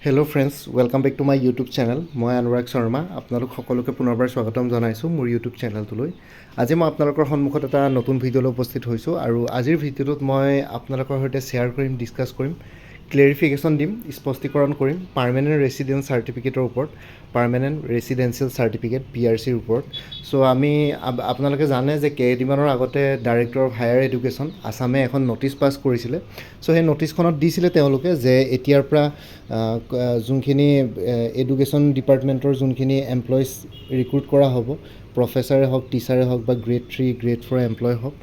Hello' friends, welcome back to my YouTube channel. মই অনুৰাগ শৰ্মা। আপোনালোক সকলোকে পুনৰবাৰ স্বাগতম জনাইছোঁ মোৰ ইউটিউব চেনেলটোলৈ। আজি মই আপোনালোকৰ সন্মুখত এটা নতুন ভিডিঅ'লৈ উপস্থিত হৈছোঁ আৰু আজিৰ ভিডিঅ'টোত মই আপোনালোকৰ সৈতে শ্বেয়াৰ কৰিম, ডিছকাছ কৰিম, ক্লেৰিফিকেশ্যন দিম, স্পষ্টীকৰণ কৰিম পাৰ্মানেণ্ট ৰেচিডেঞ্চ চাৰ্টিফিকেটৰ ওপৰত, পাৰ্মানেণ্ট ৰেচিডেঞ্চিয়েল চাৰ্টিফিকেট PRCৰ ওপৰত। চ' আপোনালোকে জানে যে কেইদিনমানৰ আগতে ডাইৰেক্টৰ অফ হায়াৰ এডুকেশ্যন আছামে এখন ন'টিচ পাছ কৰিছিলে। চ' সেই ন'টিচখনত দিছিলে তেওঁলোকে যে এতিয়াৰ পৰা যোনখিনি এডুকেশ্যন ডিপাৰ্টমেণ্টৰ যোনখিনি এমপ্লয়িজ ৰিক্ৰুট কৰা হ'ব, প্ৰফেচাৰে হওক, টিচাৰে হওক বা গ্ৰেড 3, গ্ৰেড 4 এমপ্লয় হওক,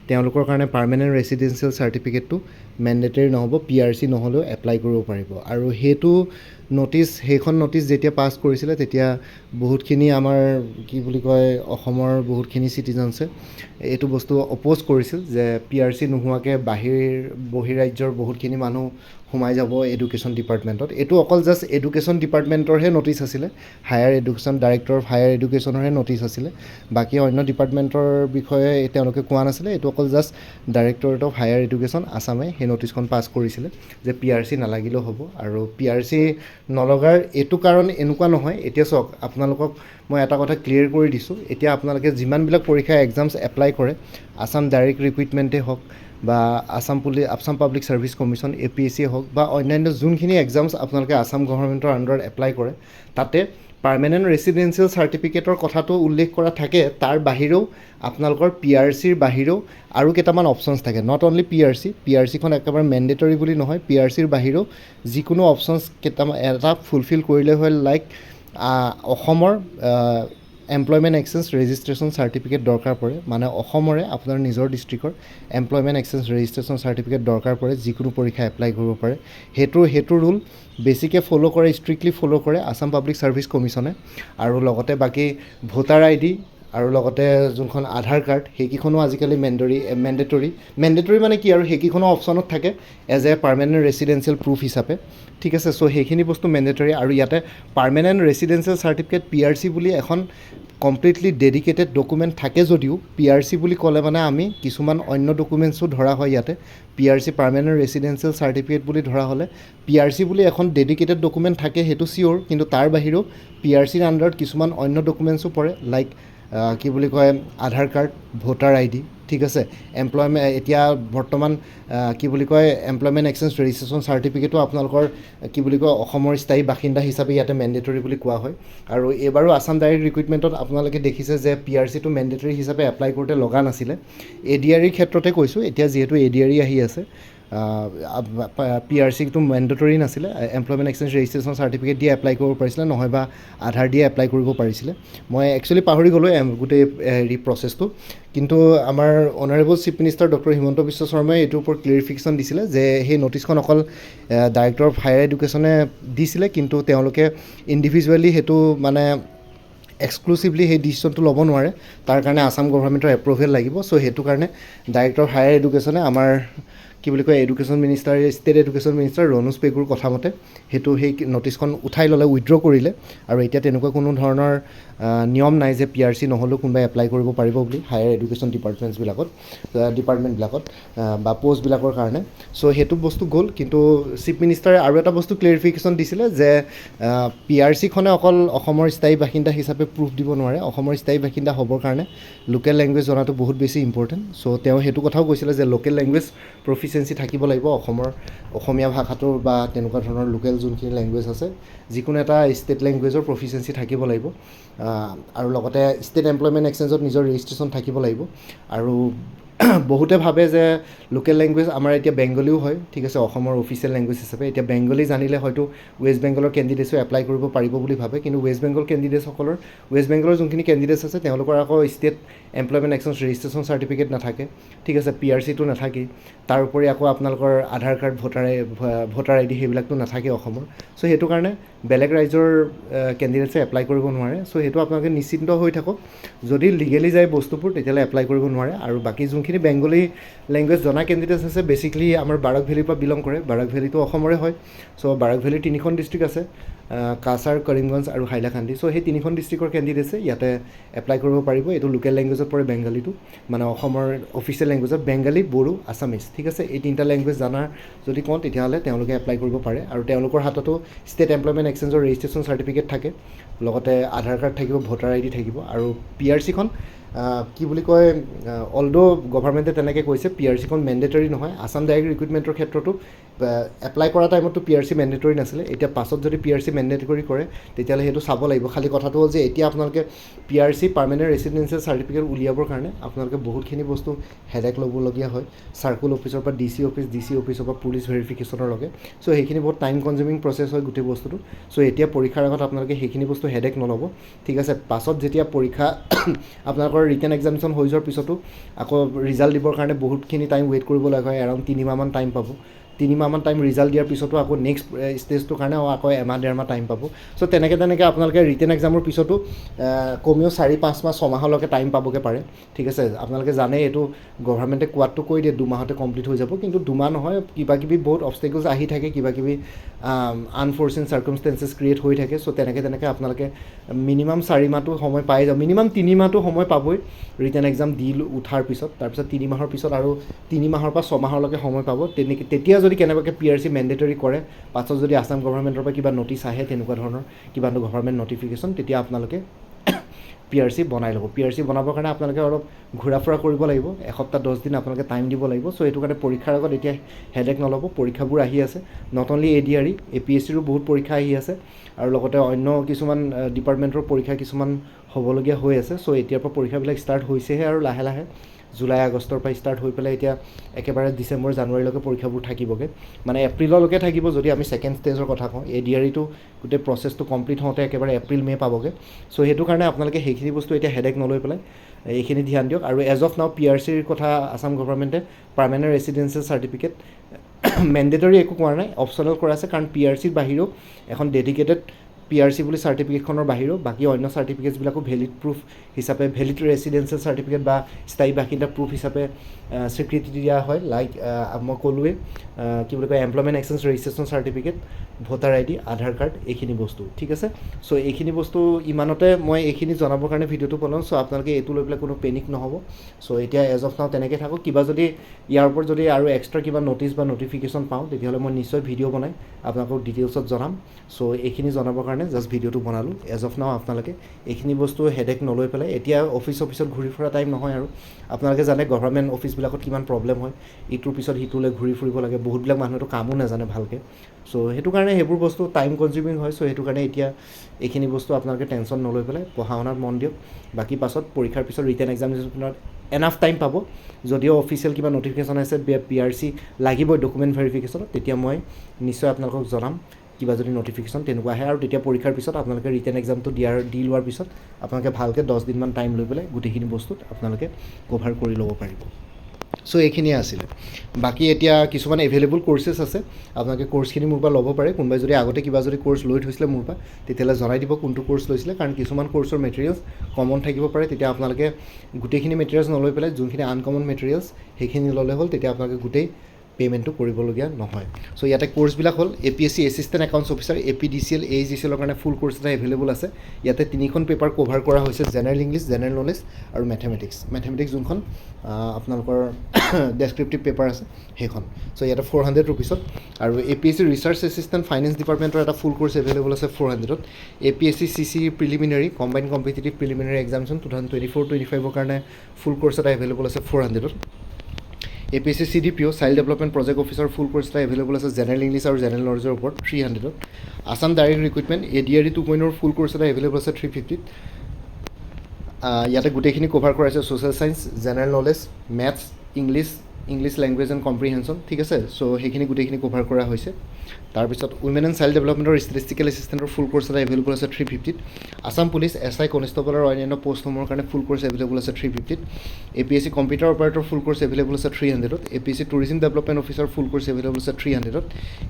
তেওঁলোকৰ কাৰণে পাৰ্মানেণ্ট ৰেচিডেঞ্চিয়েল চাৰ্টিফিকেটটো মেণ্ডেটৰী নহ'ব, PRC নহ'লেও এপ্লাই কৰিব পাৰিব। আৰু সেইখন ন'টিচ যেতিয়া পাছ কৰিছিলে তেতিয়া বহুতখিনি আমাৰ অসমৰ বহুতখিনি চিটিজেনছে এইটো বস্তু অপ'জ কৰিছিল যে PRC নোহোৱাকৈ বহিৰাজ্যৰ বহুতখিনি মানুহ সোমাই যাব এডুকেশ্যন ডিপাৰ্টমেণ্টত। এইটো অকল জাষ্ট এডুকেশ্যন ডিপাৰ্টমেণ্টৰহে ন'টিচ আছিলে, ডাইৰেক্টৰ অফ হায়াৰ এডুকেশ্যনৰহে ন'টিচ আছিলে। বাকী অন্য ডিপাৰ্টমেণ্টৰ বিষয়ে তেওঁলোকে কোৱা নাছিলে। এইটো অকল just directorate of higher education আছামে সেই ন'টিচখন পাছ কৰিছিলে যে PRC নালাগিলেও হ'ব। আৰু PRC নলগাৰ এইটো কাৰণ এনেকুৱা নহয়। এতিয়া চাওক, আপোনালোকক মই এটা কথা ক্লিয়াৰ কৰি দিছোঁ। এতিয়া আপোনালোকে যিমানবিলাক পৰীক্ষা এক্সামছ এপ্লাই কৰে, আছাম ডাইৰেক্ট ৰিক্ৰুইটমেণ্টেই হওক বা Assam public service commission APSC হওক বা অন্যান্য যোনখিনি এক্সামছ আপোনালোকে আছাম গভৰ্ণমেণ্টৰ আণ্ডাৰত এপ্লাই কৰে, তাতে পাৰ্মানেণ্ট ৰেচিডেঞ্চিয়েল চাৰ্টিফিকেটৰ কথাটো উল্লেখ কৰা থাকে। তাৰ বাহিৰেও আপোনালোকৰ PRCৰ বাহিৰেও আৰু কেইটামান অপশ্যনছ থাকে। নট অনলি PRCখন একেবাৰে মেণ্ডেটৰী বুলি নহয়, PRCৰ বাহিৰেও যিকোনো অপশ্যনছ এটা ফুলফিল কৰিলে হয়। লাইক অসমৰ এমপ্লয়মেণ্ট এক্সচেঞ্জ ৰেজিষ্ট্ৰেশ্যন চাৰ্টিফিকেট দৰকাৰ পৰে, মানে অসমৰে আপোনাৰ নিজৰ ডিষ্ট্ৰিক্টৰ এমপ্লয়মেণ্ট এক্সচেঞ্জ ৰেজিষ্ট্ৰেশ্যন চাৰ্টিফিকেট দৰকাৰ পৰে যিকোনো পৰীক্ষা এপ্লাই কৰিব পাৰে। সেইটো ৰুল বেছিকৈ ষ্ট্ৰিক্টলি ফ'ল' কৰে আছাম পাব্লিক ছাৰ্ভিচ কমিশ্যনে। আৰু লগতে বাকী ভোটাৰ ID আৰু লগতে যোনখন আধাৰ কাৰ্ড, সেইকেইখনো আজিকালি মেণ্ডেটৰী মানে কি আৰু সেইকেইখনো অপশ্যনত থাকে as a permanent residential proof হিচাপে। ঠিক আছে, চ' সেইখিনি বস্তু মেণ্ডেটৰী। আৰু ইয়াতে পাৰ্মানেণ্ট ৰেচিডেঞ্চিয়েল চাৰ্টিফিকেট PRC বুলি এখন কমপ্লিটলি ডেডিকেটেড ডকুমেণ্ট থাকে যদিও PRC বুলি ক'লে মানে আমি কিছুমান অন্য ডকুমেণ্টছো ধৰা হয় ইয়াতে। PRC পাৰ্মানেণ্ট ৰেচিডেঞ্চিয়েল চাৰ্টিফিকেট বুলি ধৰা হ'লে PRC বুলি এখন ডেডিকেটেড ডকুমেণ্ট থাকে, সেইটো চিয়'ৰ। কিন্তু তাৰ বাহিৰেও PRCৰ আণ্ডাৰত কিছুমান অন্য ডকুমেণ্টছো পৰে, লাইক আধাৰ কাৰ্ড, ভোটাৰ ID। ঠিক আছে, এতিয়া বৰ্তমান এমপ্লয়মেণ্ট এক্সচেঞ্জ ৰেজিষ্ট্ৰেশ্যন চাৰ্টিফিকেটো আপোনালোকৰ অসমৰ স্থায়ী বাসিন্দা হিচাপে ইয়াতে মেণ্ডেটৰী বুলি কোৱা হয়। আৰু এইবাৰো আছাম ডাইৰেক্ট ৰিক্ৰুইটমেণ্টত আপোনালোকে দেখিছে যে PRCটো মেণ্ডেটৰী হিচাপে এপ্লাই কৰোঁতে লগা নাছিলে। ADREৰ ক্ষেত্ৰতে কৈছোঁ, এতিয়া যিহেতু ADRE আহি আছে, PRCটো মেণ্ডেটৰী নাছিলে। এমপ্লয়মেণ্ট এক্সচেঞ্জ ৰেজিষ্ট্ৰেশ্যন চাৰ্টিফিকেট দিয়ে এপ্লাই কৰিব পাৰিছিলে, নহয়বা আধাৰ দিয়ে এপ্লাই কৰিব পাৰিছিলে। মই একচুৱেলি পাহৰি গ'লোঁ গোটেই প্ৰচেছটো। কিন্তু আমাৰ honourable chief minister doctor Himanta Biswa শৰ্মাই এইটোৰ ওপৰত ক্লেৰিফিকেশ্যন দিছিলে যে সেই ন'টিচখন অকল ডাইৰেক্টৰ অফ হায়াৰ এডুকেশ্যনে দিছিলে, কিন্তু তেওঁলোকে ইণ্ডিভিজুৱেলি সেইটো মানে এক্সক্লুচিভলি সেই ডিচিশ্যনটো ল'ব নোৱাৰে। তাৰ কাৰণে আছাম গভৰ্ণমেণ্টৰ এপ্ৰুভেল লাগিব। চ' সেইটো কাৰণে ডাইৰেক্টৰ অফ হায়াৰ এডুকেশ্যনে আমাৰ ষ্টেট এডুকেশ্যন মিনিষ্টাৰ ৰণোজ পেগুৰ কথা মতে সেই ন'টিচখন উঠাই ল'লে, উইথড্ৰ কৰিলে। আৰু এতিয়া তেনেকুৱা কোনো ধৰণৰ নিয়ম নাই যে PRC নহ'লেও কোনোবাই এপ্লাই কৰিব পাৰিব বুলি হায়াৰ এডুকেশ্যন ডিপাৰ্টমেণ্টবিলাকত বা পষ্টবিলাকৰ কাৰণে। চ' সেইটো বস্তু গ'ল। কিন্তু চিফ মিনিষ্টাৰে আৰু এটা বস্তু ক্লেৰিফিকেশ্যন দিছিলে যে PRCখনে অকল অসমৰ স্থায়ী বাসিন্দা হিচাপে প্ৰুফ দিব নোৱাৰে। অসমৰ স্থায়ী বাসিন্দা হ'বৰ কাৰণে লোকেল লেংগুৱেজ জনাটো বহুত বেছি ইম্পৰ্টেণ্ট। চ' তেওঁ সেইটো কথাও কৈছিলে যে লোকেল লেংগুৱেজ প্ৰফিচিয়েঞ্চি থাকিব লাগিব অসমীয়া ভাষাটোৰ বা তেনেকুৱা ধৰণৰ লোকেল যোনখিনি লেংগুৱেজ আছে, যিকোনো এটা ষ্টেট লেংগুৱেজৰ প্ৰফিচিয়েঞ্চি থাকিব লাগিব। আৰু লগতে ষ্টেট এমপ্লয়মেণ্ট এক্সচেঞ্জত নিজৰ ৰেজিষ্ট্ৰেশ্যন থাকিব লাগিব। আৰু বহুতে ভাবে যে লোকেল লেংগুৱেজ আমাৰ এতিয়া বেংগলীও হয়, ঠিক আছে, অসমৰ অফিচিয়েল লেংগুৱেজ হিচাপে। এতিয়া বেংগলী জানিলে হয়তো ৱেষ্ট বেংগলৰ কেণ্ডিডেটছো এপ্লাই কৰিব পাৰিব বুলি ভাবে। কিন্তু ৱেষ্ট বেংগলৰ যোনখিনি কেণ্ডিডেটছ আছে তেওঁলোকৰ আকৌ state employment exchange registration certificate নাথাকে, ঠিক আছে, PRCটো নাথাকেই। তাৰোপৰি আকৌ আপোনালোকৰ আধাৰ কাৰ্ড, ভোটাৰ ID সেইবিলাকতো নাথাকে অসমৰ। চ' সেইটো কাৰণে বেলেগ ৰাজ্যৰ কেণ্ডিডেটছে এপ্লাই কৰিব নোৱাৰে। চ' সেইটো আপোনালোকে নিশ্চিন্ত হৈ থাকক, যদি লিগেলি যায় বস্তুবোৰ তেতিয়াহ'লে এপ্লাই কৰিব নোৱাৰে। আৰু বাকী যোনখিনি যোনখিনি বেংগলী লেংগুৱেজ জনা কেণ্ডিডেটছ আছে বেচিকেলি আমাৰ বাৰাক ভেলীৰ পৰা বিলং কৰে। বাৰাক ভেলীটো অসমৰে হয়। চ' বাৰাক ভেলীৰ 3খন ডিষ্ট্ৰিক্ট আছে, কাছাৰ, কৰিমগঞ্জ আৰু হাইলাকান্দি। চ' সেই 3খন ডিষ্ট্ৰিক্টৰ কেণ্ডিডেটছে ইয়াতে এপ্লাই কৰিব পাৰিব। এইটো লোকেল লেংগুৱেজত পৰে বেংগালীটো, মানে অসমৰ অফিচিয়েল লেংগুৱেজত বেংগালী, বড়ো, আছামিজ, ঠিক আছে। এই 3টা লেংগুৱেজ জানাৰ যদি কওঁ তেতিয়াহ'লে তেওঁলোকে এপ্লাই কৰিব পাৰে। আৰু তেওঁলোকৰ হাততো ষ্টেট এমপ্লয়মেণ্ট এক্সচেঞ্জৰ ৰেজিষ্ট্ৰেশ্যন চাৰ্টিফিকেট থাকে, লগতে আধাৰ কাৰ্ড থাকিব, ভোটাৰ ID থাকিব। আৰু PRC-খন কি বুলি কয়, অলদ' গভাৰ্মেণ্টে তেনেকৈ কৈছে PRC-খন মেণ্ডেটৰী নহয়। আছাম ডাইৰেক্ট ৰিক্ৰুইটমেণ্টৰ ক্ষেত্ৰতো এপ্লাই কৰা টাইমততো PRC মেণ্ডেটৰী নাছিলে। এতিয়া পাছত যদি PRC মেণ্ডেটৰী কৰে তেতিয়াহ'লে সেইটো চাব লাগিব। খালি কথাটো হ'ল যে এতিয়া আপোনালোকে PRC পাৰ্মানেণ্ট ৰেচিডেঞ্চিয়েল চাৰ্টিফিকেট উলিয়াবৰ কাৰণে আপোনালোকে বহুতখিনি বস্তু হেডেক ল'বলগীয়া হয়। চাৰ্কুল অফিচৰ পৰা DC অফিচ, DC অফিচৰ পৰা পুলিচ ভেৰিফিকেশ্যনৰলৈকে। চ' সেইখিনি বহুত টাইম কনজিউমিং প্ৰচেছ হয় গোটেই বস্তুটো। চ' এতিয়া পৰীক্ষাৰ আগত আপোনালোকে সেইখিনি বস্তু হেডেক নল'ব, ঠিক আছে। পাছত যেতিয়া পৰীক্ষা আপোনালোকৰ ৰিটেন এক্সামিনেশ্যন হৈ যোৱাৰ পিছতো আকৌ ৰিজাল্ট দিবৰ কাৰণে বহুতখিনি টাইম ৱেইট কৰিব লগা হয়। এৰাউণ্ড 3 মাহমান টাইম পাব। 3 মাহমান টাইম ৰিজাল্ট দিয়াৰ পিছতো আকৌ নেক্সট ষ্টেজটোৰ কাৰণে আকৌ 1-1.5 মাহ টাইম পাব। চ' তেনেকৈ আপোনালোকে ৰিটেন এক্সামৰ পিছতো কমেও 4-5 মাহ 6 মাহলৈকে টাইম পাবগৈ পাৰে, ঠিক আছে। আপোনালোকে জানে এইটো গভাৰ্মেণ্টে কোৱাতটো কৈ দিয়ে 2 মাহতে কমপ্লিট হৈ যাব, কিন্তু 2 মাহ নহয়, কিবাকিবি বহুত অবষ্টেকলছ আহি থাকে, কিবাকিবি আনফৰ্চিন চাৰ্কামষ্টেঞ্চেছ ক্ৰিয়েট হৈ থাকে। চ' তেনেকৈ আপোনালোকে মিনিমাম 4 মাহটো সময় পাই যাব, মিনিমাম 3 মাহটো সময় পাবই ৰিটেন এক্সাম দি উঠাৰ পিছত। তাৰপিছত 3 মাহৰ পিছত আৰু 3 মাহৰ পৰা 6 মাহলৈকে সময় পাব। তেতিয়া যদি কেনেবাকৈ PRC মেণ্ডেটৰী কৰে, পাছত যদি আছাম গভাৰ্মেণ্টৰ পৰা কিবা নটিচ আহে, তেনেকুৱা ধৰণৰ কিবা গভাৰ্মেণ্ট নটিফিকেশ্যন, তেতিয়া আপোনালোকে PRC বনাই ল'ব। PRC বনাবৰ কাৰণে আপোনালোকে অলপ ঘূৰা ফুৰা কৰিব লাগিব, 1 সপ্তাহ 10 দিন আপোনালোকে টাইম দিব লাগিব। চ' সেইটো কাৰণে পৰীক্ষাৰ আগত এতিয়া হেডেক নল'ব। পৰীক্ষাবোৰ আহি আছে, নট অনলি ADRE, APSCৰো বহুত পৰীক্ষা আহি আছে, আৰু লগতে অন্য কিছুমান ডিপাৰ্টমেণ্টৰ পৰীক্ষা কিছুমান হ'বলগীয়া হৈ আছে। চ' এতিয়াৰ পৰা পৰীক্ষাবিলাক ষ্টাৰ্ট হৈছেহে, আৰু লাহে লাহে জুলাই আগষ্টৰ পৰা ষ্টাৰ্ট হৈ পেলাই এতিয়া একেবাৰে ডিচেম্বৰ জানুৱাৰীলৈকে পৰীক্ষাবোৰ থাকিবগৈ, মানে এপ্ৰিললৈকে থাকিব যদি আমি ছেকেণ্ড ষ্টেজৰ কথা কওঁ। ADREটো গোটেই প্ৰচেছটো কমপ্লিট হওঁতে একেবাৰে এপ্ৰিল-মে পাবগৈ। চ' সেইটো কাৰণে আপোনালোকে সেইখিনি বস্তু এতিয়া হেডেক নলৈ পেলাই এইখিনি ধ্যান দিয়ক। আৰু এজ অফ নাও PRCৰ কথা আছাম গভাৰ্মেণ্টে পাৰ্মানেণ্ট ৰেচিডেঞ্চিয়েল চাৰ্টিফিকেট মেণ্ডেটৰী একো কৰা নাই, অপশ্যনেল কৰা আছে। কাৰণ PRCৰ বাহিৰেও এখন ডেডিকেটেড PRC বুলি চাৰ্টিফিকেটখনৰ বাহিৰেও বাকী অন্য চাৰ্টিফিকেটছবিলাকো ভেলিড প্ৰুফ হিচাপে, ভেলিড ৰেচিডেঞ্চিয়েল চাৰ্টিফিকেট বা স্থায়ী বাসিন্দা প্ৰুফ হিচাপে স্বীকৃতি দিয়া হয়। লাইক মই ক'লোৱেই, কি বুলি কয়, employment exchange registration certificate, voter ID, আধাৰ কাৰ্ড, এইখিনি বস্তু, ঠিক আছে। চ' এইখিনি বস্তু ইমানতে মই এইখিনি জনাবৰ কাৰণে ভিডিঅ'টো বনাওঁ। চ' আপোনালোকে এইটো লৈ পেলাই কোনো পেনিক নহ'ব। চ' এতিয়া এজ অফ নাও তেনেকৈ থাকক। কিবা যদি ইয়াৰ ওপৰত যদি আৰু এক্সট্ৰা কিবা নটিচ বা নটিফিকেশ্যন পাওঁ তেতিয়াহ'লে মই নিশ্চয় ভিডিঅ' বনাই আপোনালোকক ডিটেইলছত জনাম। চ' এইখিনি জনাবৰ কাৰণে জাষ্ট ভিডিঅ'টো বনালোঁ। এজ অফ নাও আপোনালোকে এইখিনি বস্তু হেডেক নলৈ পেলাই, এতিয়া অফিচত ঘূৰি ফুৰা টাইম নহয় আৰু। আপোনালোকে জানে গভাৰ্মেণ্ট অফিচবিলাকত কিমান প্ৰব্লেম হয়, ইটোৰ পিছত সিটোলৈ ঘূৰি ফুৰিব লাগে, বহুতবিলাক মানুহেতো কামো নাজানে ভালকৈ। চ' সেইটো কাৰণে সেইবোৰ বস্তু টাইম কনজিউমিং হয়। চ' সেইটো কাৰণে এতিয়া এইখিনি বস্তু আপোনালোকে টেনশ্যন নলৈ পেলাই পঢ়া শুনাত মন দিয়ক। বাকী পাছত পৰীক্ষাৰ পিছত ৰিটেন এক্সামিনেশ্যনত এনাফ টাইম পাব। যদিও অফিচিয়েল কিবা নটিফিকেশ্যন আছে PRC লাগিবই ডকুমেণ্ট ভেৰিফিকেশ্যনত, তেতিয়া মই নিশ্চয় আপোনালোকক জনাম কিবা যদি নটিফিকেশ্যন তেনেকুৱা আহে। আৰু তেতিয়া পৰীক্ষাৰ পিছত আপোনালোকে ৰিটেন এক্সামটো দি লোৱাৰ পিছত আপোনালোকে ভালকৈ 10 দিনমান টাইম লৈ পেলাই গোটেইখিনি বস্তুত আপোনালোকে কভাৰ কৰি ল'ব পাৰিব। চ' এইখিনিয়ে আছিলে। বাকী এতিয়া কিছুমান এভেইলেবল কৰ্চেছ আছে, আপোনালোকে কৰ্চখিনি মোৰ পৰা ল'ব পাৰে। কোনোবাই যদি আগতে কিবা যদি কৰ্চ লৈ থৈছিলে মোৰ পৰা, তেতিয়াহ'লে জনাই দিব কোনটো কৰ্চ লৈছিলে। কাৰণ কিছুমান কৰ্চৰ মেটেৰিয়েলছ কমন থাকিব পাৰে, তেতিয়া আপোনালোকে গোটেইখিনি মেটেৰিয়েলছ নলৈ পেলাই যোনখিনি আনকমন মেটেৰিয়েলছ সেইখিনি ল'লে হ'ল, তেতিয়া আপোনালোকে গোটেই পে'মেণ্টটো কৰিবলগীয়া নহয়। চ' ইয়াতে কৰ্চবিলাক হ'ল APSC assistant accounts officer, APDCL, AHDCLৰ কাৰণে ফুল কৰ্চ এটা এভেইলেবল আছে। ইয়াতে 3খন পেপাৰ কভাৰ কৰা হৈছে, জেনেৰেল ইংলিছ, জেনেৰেল নলেজ আৰু মেথমেটিক্স যোনখন আপোনালোকৰ ডেছক্ৰিপটিভ পেপাৰ আছে সেইখন। চ' ইয়াতে 400 ৰুপিছত। আৰু APSC ৰিচাৰ্চ এছিষ্টেণ্ট ফাইনেন্স ডিপাৰ্টমেণ্টৰ এটা ফুল কৰ্চ এভেইলেবল আছে 400ত। APSC CC preliminary combined competitive preliminary examination 2024-25ৰ কাৰণে ফুল কৰ্চ এটা এভেইলেবল আছে 400ত। APSC CDPO child development project officer full course এটা এভেইলেবল আছে জেনেৰেল ইংলিছ আৰু জেনেৰেল নলেজৰ ওপৰত 300ত। Assam direct recruitment ADRE 2.0 full course এটা এভেইলেবল আছে 350ত। ইয়াতে গোটেইখিনি কভাৰ কৰা হৈছে, social science, general knowledge, maths, English language and comprehension, ঠিক আছে। চ' সেইখিনি গোটেইখিনি কভাৰ কৰা হৈছে। তাৰপিছত উইমেন এণ্ড চাইল্ড ডেভেলপমেণ্টৰ ষ্টেটিষ্টিকেল এছিষ্টেণ্টৰ ফুল কোৰ্চ এটা এভেইলেবল আছে 350ত আছাম পুলিচ SI কনষ্টেবল আৰু অন্যান্য পষ্টসমূহৰ কাৰণে ফুল কোৰ্চ এভেইলেবল আছে 350ত APSC computer operator full course available আছে 300ত APSC tourism development officer full course available আছে 300ত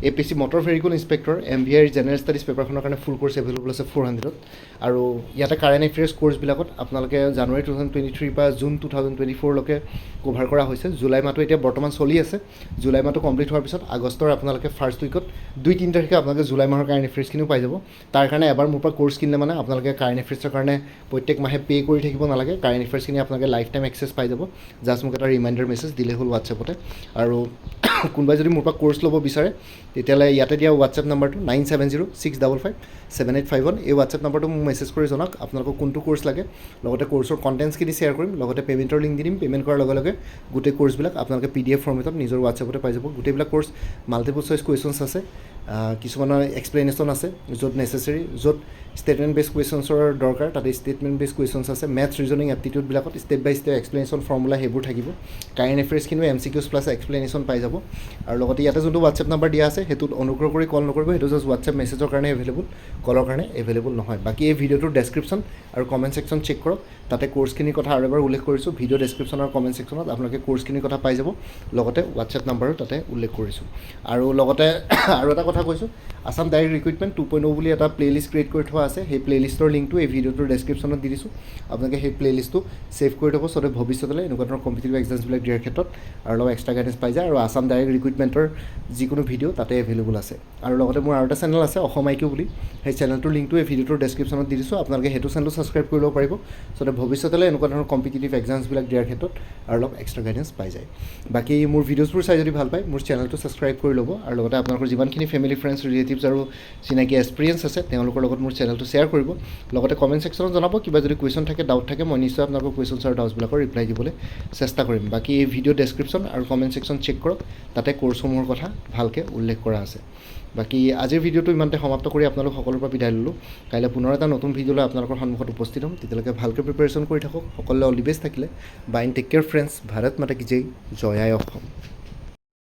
APSC motor vehicle inspector MVR general studies পেপাৰখনৰ কাৰণে ফুল কোৰ্চ এভেইলেবল আছে 400ত আৰু ইয়াতে কাৰেণ্ট এফেয়াৰ্ছ কোৰ্চবিলাকত আপোনালোকে জানুৱাৰী 2023 পৰা জুন 2024 লৈকে কভাৰ কৰা হৈছে জুলাই মাহটো এতিয়া বৰ্তমান চলি আছে জুলাই মাহটো কমপ্লিট হোৱাৰ পিছত আগষ্টৰ আপোনালোকে ফাৰ্ষ্ট উইকত 2-3 তাৰিখে আপোনালোকে জুলাই মাহৰ কাৰেণ্ট এফেয়াৰ্ছখিনিও পাই যাব তাৰ কাৰণে এবাৰ মোৰ পৰা কোৰ্চ কিনিলে মানে আপোনালোকে কাৰেণ্ট এফেয়াৰ্ছৰ কাৰণে প্ৰত্যেক মাহে পে' কৰি থাকিব নালাগে কাৰেণ্ট এফেয়াৰ্ছখিনি আপোনালোকে লাইফ টাইম এক্সেছ পাই যাব জাষ্ট মোক এটা ৰিমাইণ্ডাৰ মেছেজ দিলেই হ'ল হোৱাটছএপতে আৰু কোনোবাই যদি মোৰ পৰা কোৰ্চ ল'ব বিচাৰে তেতিয়াহ'লে ইয়াতে দিয়া হোৱাটছএপ নাম্বাৰটো 9706557851 এই হোৱাটছএপ নাম্বাৰটো মোক মেছেজ কৰি জনাওক আপোনালোকক কোনটো কোৰ্চ লাগে লগতে কোৰ্চৰ কণ্টেণ্টছখিনি শ্বেয়াৰ কৰিম লগতে পে'মেণ্টৰ লিংক দি দিম পে'মেণ্ট কৰাৰ লগে লগে গোটেই কোৰ্চবিলাক আপোনালোকে PDF ফৰ্মেটত নিজৰ হোৱাটছএপতে পাই যাব গোটেইবিলাক কোৰ্চ মাল্টিপল চইচ কুৱেশ্যনছ আছে কিছুমানৰ এক্সপ্লেনেশ্যন আছে য'ত নেচেচেৰী য'ত ষ্টেটমেণ্ট বেছ কুৱেশ্যনছৰ দৰকাৰ তাতে ষ্টেটমেণ্ট বেছ কুৱেশ্যনছ আছে মেথছ ৰিজনিং এপ্টিটিউডবিলাকত ষ্টেপ বাই ষ্টেপ এক্সপ্লেনেশ্যন ফৰ্মুলা সেইবোৰ থাকিব কাৰেণ্ট এফেয়াৰ্ছখিনিও MCQs প্লাছ এক্সপ্লেনেশ্যন পাই যাব আৰু লগতে ইয়াতে যোনটো হোৱাটছএপ নাম্বাৰ দিয়া আছে সেইটোত অনুগ্ৰহ কৰি কল নকৰিব সেইটো জাষ্ট হোৱাটছএপ মেছেজৰ কাৰণে এভেইলেবল কলৰ কাৰণে এভেইলেবল নহয় বাকী এই ভিডিঅ'টোৰ ডেছক্ৰিপশ্যন আৰু কমেণ্ট ছেকশ্যন চেক কৰক তাতে কোৰ্চখিনিৰ কথা আৰু এবাৰ উল্লেখ কৰিছোঁ ভিডিঅ' ডেছক্ৰিপশ্যন আৰু কমেণ্ট ছেকশ্যনত আপোনালোকে কোৰ্চখিনিৰ কথা পাই যাব লগতে হোৱাটছএপ নাম্বাৰো তাতে উল্লেখ কৰিছোঁ আৰু লগতে আৰু এটা কথা কৈছোঁ আছাম ডাইৰেক্ট ৰিক্ৰুইটমেণ্ট 2.0 বুলি এটা প্লে'লিষ্ট ক্ৰিয়েট কৰি থোৱা আছে সেই প্লে'লিষ্টৰ লিংকটো এই ভিডিঅ'টোৰ ডেছক্ৰিপশ্যনত দি দিছোঁ আপোনালোকে সেই প্লে'লিষ্টটো ছেভ কৰি থ'ব যাতে ভৱিষ্যতলৈ এনেকুৱা ধৰণৰ কম্পিটিটিভ এক্সামছবিলাক দিয়াৰ ক্ষেত্ৰত আৰু অলপ এক্সট্ৰা গাইডেঞ্চ পাই যায় আৰু আছাম ডাইৰেক্ট ৰিক্ৰুইটমেণ্টৰ যিকোনো ভিডিঅ' তাতে এভেইলেবল আছে আৰু লগতে মোৰ আৰু এটা চেনেল আছে অসম IQ বুলি সেই চেনেলটোৰ লিংকটো এই ভিডিঅ'টোৰ ডেছক্ৰিপশ্যনত দি দিছোঁ আপোনালোকে সেইটো চেনেলটো ছাবস্ক্ৰাইব কৰি ল'ব পাৰিব যাতে ভৱিষ্যতলৈ এনেকুৱা ধৰণৰ কম্পিটিটিভ এক্সামছবিলাক দিয়াৰ ক্ষেত্ৰত আৰু অলপ এক্সট্ৰা গাইডেঞ্চ পাই যায় বাকী মোৰ ভিডিঅ'ছবোৰ চাই যদি ভাল পায় মোৰ চেনেলটো ছাবস্ক্ৰাইব কৰি ল'ব আৰু লগতে আপোনালোকৰ যিমানখিনি ফেমিলি ফ্ৰেণ্ডছ ৰিলেটিভছ আৰু চিনাকি এক্সপিৰিয়েঞ্চ আছে তেওঁলোকৰ লগত মোৰ চেনেলটো শ্বেয়াৰ কৰিব লগতে কমেণ্ট ছেকশ্যনত জনাব কিবা যদি কুৱেশ্যন থাকে ডাউট থাকে মই নিশ্চয় আপোনালোকৰ কুৱেশ্যনছ আৰু ডাউটছবিলাকৰ ৰিপ্লাই দিবলৈ চেষ্টা কৰিম বাকী এই ভিডিঅ' ডেছক্ৰিপশ্যন আৰু কমেণ্ট ছেকশ্যন চেক কৰক তাতে কোৰ্চসমূহৰ কথা ভালকৈ উল্লেখ কৰা আছে বাকী আজিৰ ভিডিঅ'টো ইমানতে সমাপ্ত কৰি আপোনালোক সকলোৰ পৰা বিদায় ল'লোঁ কাইলৈ পুনৰ এটা নতুন ভিডিঅ' লৈ আপোনালোকৰ সন্মুখত উপস্থিত হ'ম তেতিয়ালৈকে ভালকৈ প্ৰিপেৰেশ্যন কৰি থাকক সকলোৱে অল দি বেষ্ট থাকিলে bye take care friends Bharat মাতা কি জয় জয় আই অসম